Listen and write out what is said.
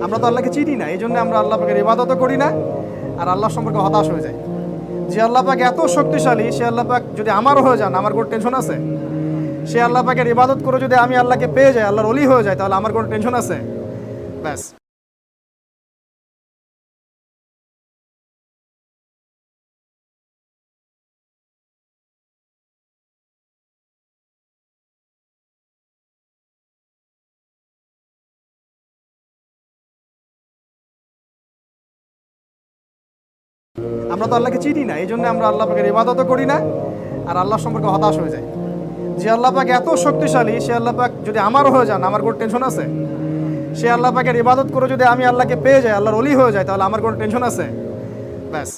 আমরা তো আল্লাহকে চিনি না, এই জন্য আমরা আল্লাহ পাকের ইবাদতও করি না আর আল্লাহ সম্পর্কে হতাশ হয়ে যাই। যে আল্লাহ পাক এত শক্তিশালী, সে আল্লাহ পাক যদি আমারও হয়ে যান, আমার কোনো টেনশন আছে? সে আল্লাহ পাকের ইবাদত করে যদি আমি আল্লাহকে পেয়ে যাই, আল্লাহর ওলি হয়ে যায়, তাহলে আমার কোনো টেনশন আছে? ব্যাস। আমরা তো আল্লাহকে চিনি না, এই জন্য আমরা আল্লাহ পাকের ইবাদতও করি না আর আল্লাহ সম্পর্কে হতাশ হয়ে যাই। যে আল্লাহ পাক এত শক্তিশালী, সে আল্লাহ পাক যদি আমারও হয়ে যান, আমার কোনো টেনশন আছে? সে আল্লাহ পাকের ইবাদত করে যদি আমি আল্লাহকে পেয়ে যাই, আল্লাহর ওলি হয়ে যায়, তাহলে আমার কোনো টেনশন আছে? ব্যাস।